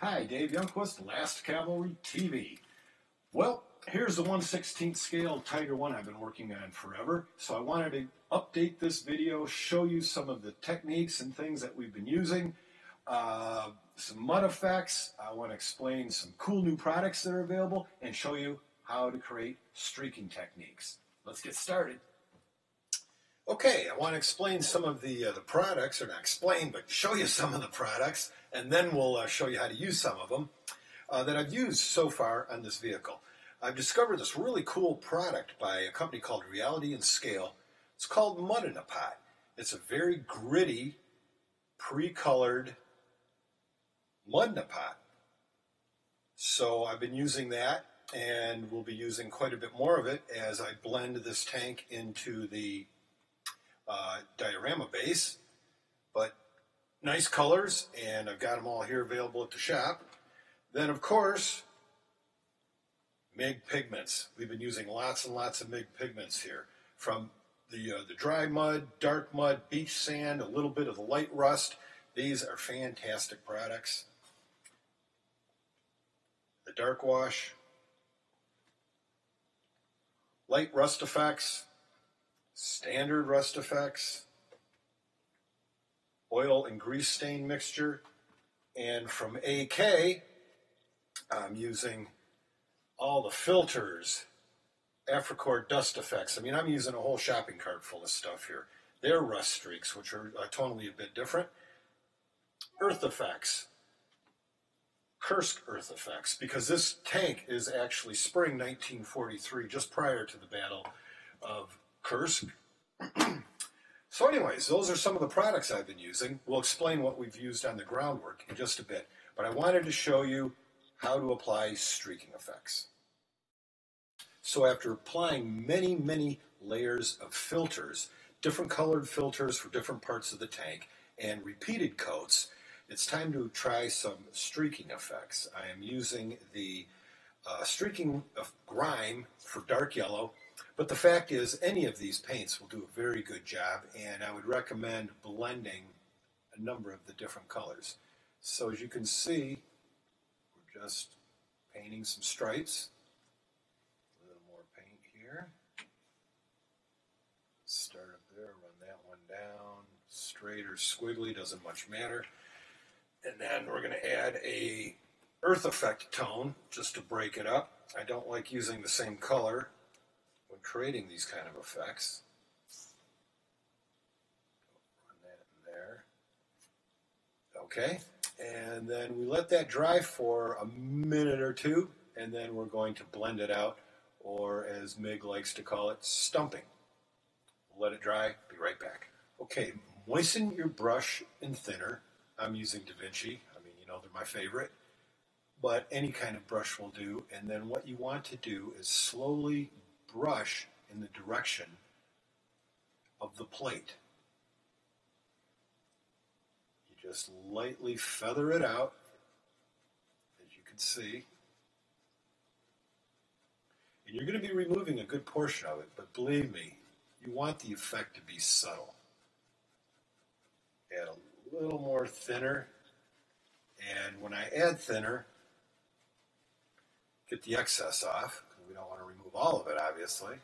Hi, Dave Youngquist, Last Cavalry TV. Well, here's the 1/16 scale Tiger 1 I've been working on forever. So I wanted to update this video, show you some of the techniques and things that we've been using. Some mud effects. I want to explain some cool new products that are available and show you how to create streaking techniques. Let's get started. Okay, I want to explain some of the products, or not explain, but show you some of the products, and then we'll show you how to use some of them that I've used so far on this vehicle. I've discovered this really cool product by a company called Reality and Scale. It's called Mud in a Pot. It's a very gritty, pre-colored mud in a pot. So I've been using that, and we'll be using quite a bit more of it as I blend this tank into the diorama base. But nice colors, and I've got them all here available at the shop. Then, of course, MIG pigments. We've been using lots and lots of MIG pigments here, from the dry mud, dark mud, beach sand, a little bit of the light rust. These are fantastic products. The dark wash, light rust effects, standard rust effects, oil and grease stain mixture, and from AK, I'm using all the filters, Africore dust effects. I mean, I'm using a whole shopping cart full of stuff here. They're rust streaks, which are tonally a bit different. Earth effects, Kursk earth effects, because this tank is actually spring 1943, just prior to the Battle of Kursk. So anyways, those are some of the products I've been using. We'll explain what we've used on the groundwork in just a bit, but I wanted to show you how to apply streaking effects. So after applying many layers of filters, different colored filters for different parts of the tank, and repeated coats, it's time to try some streaking effects. I am using the streaking of grime for dark yellow, but the fact is any of these paints will do a very good job, and I would recommend blending a number of the different colors. So as you can see, we're just painting some stripes. A little more paint here. Start up there, run that one down. Straight or squiggly, doesn't much matter. And then we're going to add a earth effect tone just to break it up. I don't like using the same color when creating these kind of effects. Run that in there. Okay, and then we let that dry for a minute or two, and then we're going to blend it out, or as Mig likes to call it, stumping. We'll let it dry, be right back. Okay, moisten your brush in thinner. I'm using Da Vinci. I mean, you know, they're my favorite. But any kind of brush will do. And then what you want to do is slowly brush in the direction of the plate. You just lightly feather it out, as you can see. And you're going to be removing a good portion of it, but believe me, you want the effect to be subtle. Add a little more thinner, and when I add thinner, get the excess off, because we don't want to remove all of it, obviously.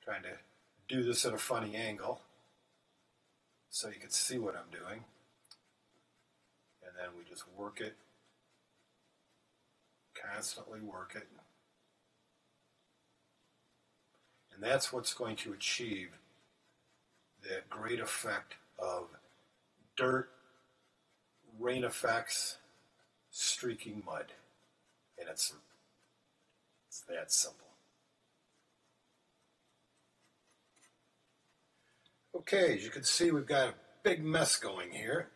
Trying to do this at a funny angle so you can see what I'm doing. And then we just work it, constantly work it. And that's what's going to achieve that great effect of dirt, rain effects, streaking mud. And it's that simple. Okay, as you can see, we've got a big mess going here.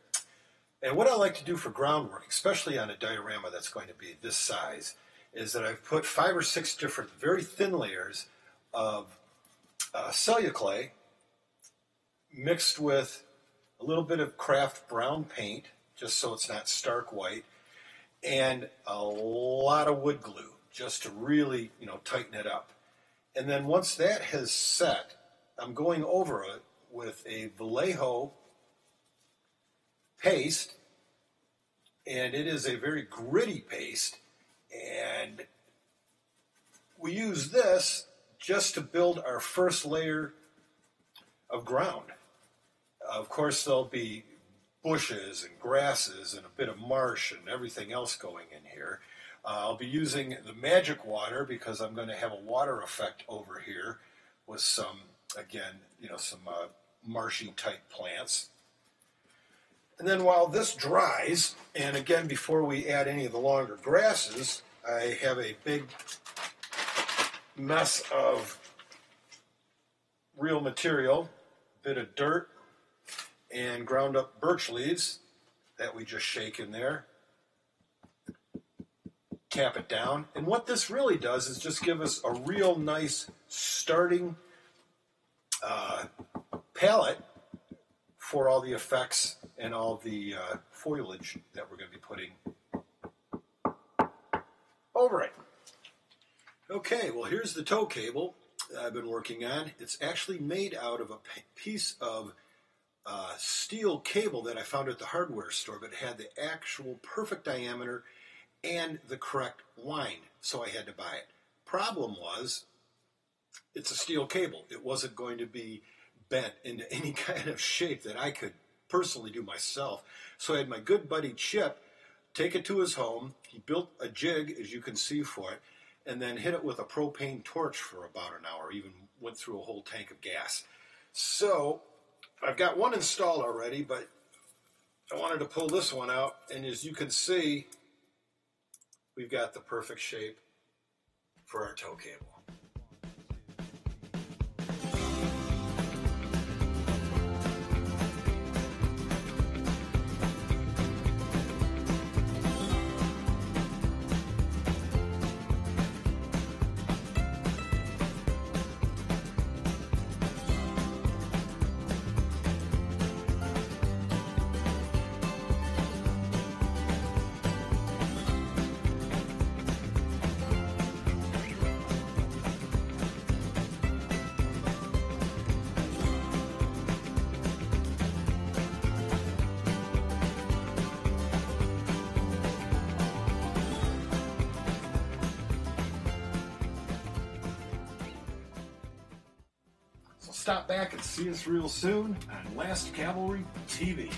And what I like to do for groundwork, especially on a diorama that's going to be this size, is that I've put 5 or 6 different very thin layers of celluclay mixed with a little bit of craft brown paint, just so it's not stark white, and a lot of wood glue, just to really, tighten it up. And then once that has set, I'm going over it with a Vallejo paste, and it is a very gritty paste, and we use this just to build our first layer of ground. Of course, there'll be bushes and grasses and a bit of marsh and everything else going in here. I'll be using the magic water because I'm going to have a water effect over here with some, again, some marshy type plants. And then while this dries, and again, before we add any of the longer grasses, I have a big mess of real material, a bit of dirt, and ground up birch leaves that we just shake in there. Tap it down. And what this really does is just give us a real nice starting palette for all the effects and all the foliage that we're going to be putting over it. Okay, well, here's the tow cable that I've been working on. It's actually made out of a piece of steel cable that I found at the hardware store, but it had the actual perfect diameter and the correct wind, so I had to buy it. Problem was, it's a steel cable. It wasn't going to be bent into any kind of shape that I could personally do myself. So I had my good buddy Chip take it to his home. He built a jig, as you can see, for it, and then hit it with a propane torch for about an hour, even went through a whole tank of gas. So I've got one installed already, but I wanted to pull this one out, and as you can see, we've got the perfect shape for our tow cable. Stop back and see us real soon on Last Cavalry TV.